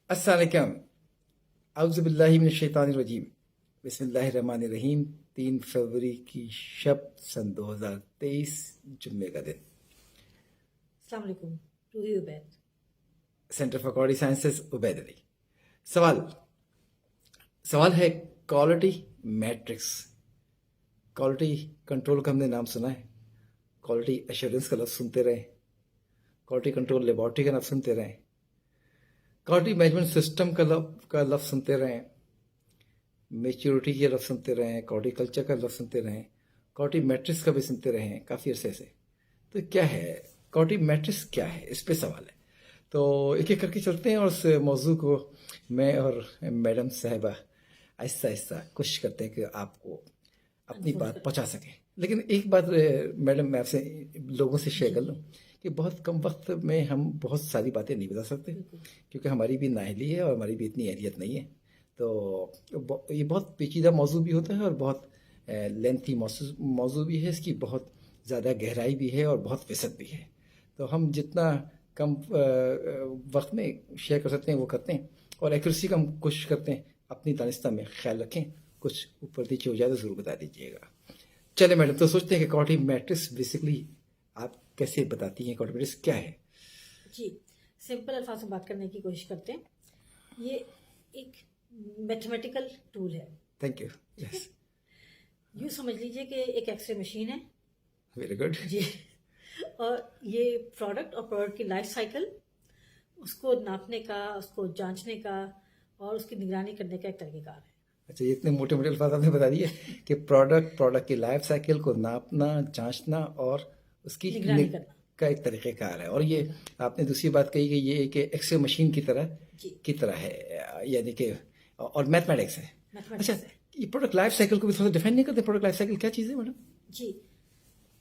السلام علیکم. اعوذ باللہ من الشیطان الرجیم. بسم اللہ الرحمن الرحیم. 3 فروری کی شب سن 2023 جمعے کا دن. السلام علیکم. Ruhi Ubaid, centre for quality sciences, Ubaid Ali. سوال ہے کوالٹی میٹرکس. کوالٹی کنٹرول کا ہم نے نام سنا ہے، کوالٹی ایشورنس کا لفظ سنتے رہے، کوالٹی کنٹرول لیبارٹری کا لفظ سنتے رہے، کوالٹی مینجمنٹ سسٹم کا لفظ سنتے رہے، میچورٹی کے لفظ سنتے رہے، کوالٹی کلچر کا لفظ سنتے رہے، کوالٹی میٹرکس کا بھی سنتے رہے ہیں کافی عرصے سے. تو کیا ہے کوالٹی میٹرکس؟ کیا ہے؟ اس پہ سوال ہے. تو ایک ایک کر کے چلتے ہیں اور اس موضوع کو میں اور میڈم صاحبہ آہستہ آہستہ کوشش کرتے ہیں کہ آپ کو اپنی بات پہنچا سکیں. لیکن ایک بات میڈم میں آپ سے لوگوں سے شیئر کر لوں کہ بہت کم وقت میں ہم بہت ساری باتیں نہیں بتا سکتے، کیونکہ ہماری بھی نااہلی ہے اور ہماری بھی اتنی اہلیت نہیں ہے. تو یہ بہت پیچیدہ موضوع بھی ہوتا ہے اور بہت لینتھی موضوع بھی ہے، اس کی بہت زیادہ گہرائی بھی ہے اور بہت وسعت بھی ہے. تو ہم جتنا کم وقت میں شیئر کر سکتے ہیں وہ کرتے ہیں، اور ایکوریسی کا ہم کوشش کرتے ہیں. اپنی دانستہ میں خیال رکھیں، کچھ اوپر نیچے ہو جائے تو ضرور بتا دیجیے گا. چلے میڈم، تو سوچتے ہیں کہ کوالٹی میٹرکس بیسکلی آپ کیسے بتاتی ہیں؟ کوالٹی میٹرکس کیا ہے؟ جی سمپل الفاظ میں بات کرنے کی کوشش کرتے ہیں. یہ ایک میتھمیٹیکل ٹول ہے. Thank you. یس، یوں سمجھ لیجئے کہ ایک ایکس رے مشین ہے. Very good. جی، اور یہ پروڈکٹ اور پروڈکٹ کی لائف سائیکل، اس کو ناپنے کا، اس کو جانچنے کا اور اس کی نگرانی کرنے کا ایک طریقہ کار ہے. اچھا، یہ اتنے موٹے موٹے الفاظ آپ نے بتا دیے کہ پروڈکٹ کی لائف سائیکل کو ناپنا، جانچنا اور اس کی نگرانی کرنا کا ایک طریقہ کار ہے. اور یہ آپ نے دوسری بات کہی کہ یہ ایک ایکس رے مشین کی طرح ہے، یعنی کہ اور میتھمیٹکس ہے. اچھا، یہ پروڈکٹ لائف سائیکل کو بھی تھوڑا ڈیفائن نہیں کرتے؟ پروڈکٹ لائف سائیکل کیا چیز ہے میڈم؟ جی،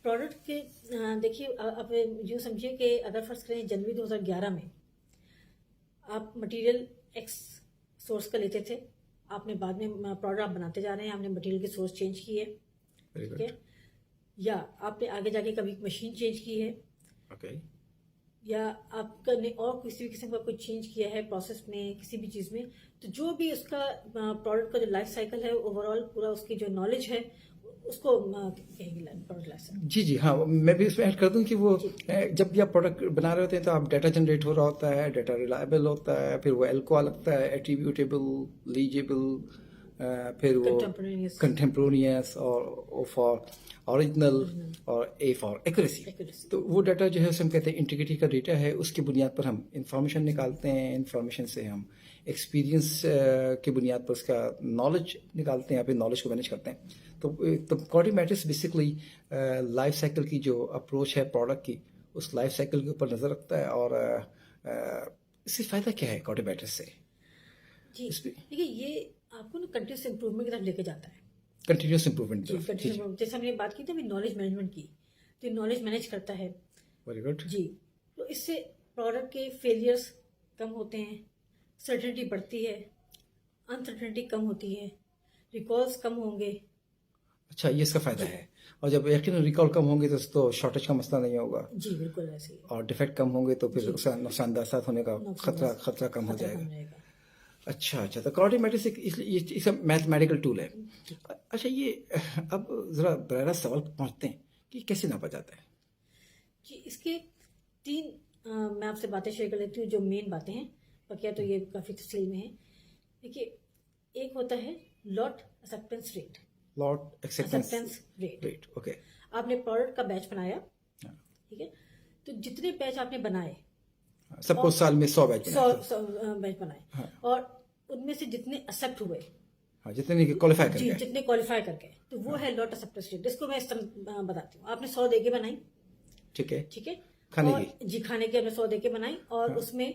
پروڈکٹ کے دیکھیے، اب یوں سمجھیے کہ اگر فرض کریں جنوری 2011 میں آپ مٹیریل ایکس سورس کا لیتے تھے، آپ نے بعد میں پروڈکٹ آپ بناتے جا رہے ہیں، آپ نے مٹیریل کی سورس چینج کی ہے، ٹھیک ہے، یا آپ نے آگے جا کے کبھی مشین چینج کی ہے، یا آپ نے اور کسی بھی قسم کا کوئی چینج کیا ہے پروسیس میں، کسی بھی چیز میں، تو جو بھی اس کا پروڈکٹ کا جو لائف سائیکل ہے اوور آل پورا اس کی جو نالج ہے اس کو کہیں گے پروڈکٹ لائف سائیکل. جی جی ہاں، میں بھی اس میں ایڈ کر دوں کہ وہ جب بھی آپ پروڈکٹ بنا رہے ہوتے ہیں تو آپ ڈیٹا جنریٹ ہو رہا ہوتا ہے، ڈیٹا ریلائبل ہوتا ہے، پھر وہ ایلکوا لگتا ہے، ایٹریبیوٹیبل، لیجیبل، پھر وہ کنٹمپرونیس، اور فار اوریجنل، اور اے فار ایکوریسی. تو وہ ڈیٹا جو ہے اسے ہم کہتے ہیں انٹیگریٹی کا ڈیٹا ہے. اس کی بنیاد پر ہم انفارمیشن نکالتے ہیں، انفارمیشن سے ہم ایکسپیرینس کی بنیاد پر اس کا نالج نکالتے ہیں، پھر نالج کو مینیج کرتے ہیں. تو quality metrics basically life cycle کی جو اپروچ ہے پروڈکٹ کی، اس لائف سائیکل کے اوپر نظر رکھتا ہے. اور اس سے فائدہ کیا ہے کوالٹی میٹرکس سے؟ جی دیکھیے، یہ آپ کو نا کنٹینیوس امپروومنٹ کی طرف لے کے جاتا ہے. کنٹینیوس امپروومنٹ، جیسے ہم نے بات کی تھی ابھی نالج مینجمنٹ کی، تو نالج مینیج کرتا ہے. Very good. جی، تو اس سے پروڈکٹ کے فیلئرس کم ہوتے ہیں، سرٹنٹی بڑھتی ہے، انسرٹنٹی کم ہوتی ہے، ریکالس کم ہوں گے. اچھا، یہ اس کا فائدہ ہے. اور جب یقیناً ریکال کم ہوں گے تو شارٹیج کا مسئلہ نہیں ہوگا. جی بالکل ایسے ہی. اور ڈیفیکٹ کم ہوں گے تو پھر نقصان دہ ہونے کا خطرہ کم ہو جائے گا. اچھا، تو کوالٹی میٹرکس اس میتھمیٹیکل ٹول ہے. اچھا، یہ اب ذرا براہ راست سوال پہنچتے ہیں کہ کیسے ناپا جاتا ہے؟ جی، اس کے 3 میں آپ سے باتیں شیئر کر لیتی ہوں جو مین باتیں ہیں، بقیہ تو یہ کافی تفصیل میں ہیں. دیکھیے، ایک ہوتا ہے لاٹ ایکسیپٹنس ریٹ. لاٹ ایکسیپٹنس ریٹ، اوکے. آپ نے پروڈکٹ کا بیچ بنایا، ٹھیک ہے، تو جتنے بیچ آپ نے بنائے، سب کو سال میں 100 بیچ بنائے، اور ان میں سے جتنے ایکسیپٹ ہوئے، جتنے کوالیفائی کر گئے، جتنے کوالیفائی کر گئے، تو وہ ہے لاٹ ایکسیپٹنس ریٹ. اس کو میں اس طرح بتاتی ہوں. آپ نے 100 دیگیں بنائی، ٹھیک ہے، کھانے کی آپ نے 100 دیگیں بنائی، اور اس میں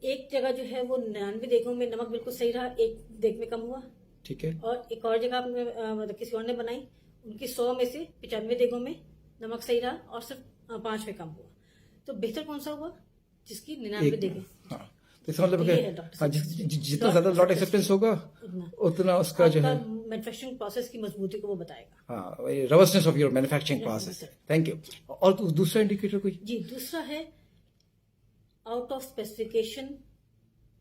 ایک جگہ جو ہے وہ 99 دیگوں میں نمک بالکل صحیح رہا، ایک دیگ میں کم ہوا، ٹھیک ہے. اور ایک اور جگہ آپ نے کسی اور نے بنائی، ان کی 100 میں سے 95 دیگوں میں نمک صحیح رہا اور صرف 5 میں کم ہوا. تو بہتر کون سا ہوا؟ جس کی 99 دیگیں. تو اس کا مطلب کہ جتنا زیادہ لاٹ ایکسیپٹنس ہوگا اتنا اس کا جو ہے مینوفیکچرنگ پروسیس کی مضبوطی کو وہ بتائے گا. ہاں، robustness of your manufacturing process. Thank you. اور دوسرا انڈیکیٹر کوئی؟ جی، دوسرا ہے آؤٹ آف اسپیسیفکیشن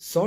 100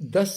10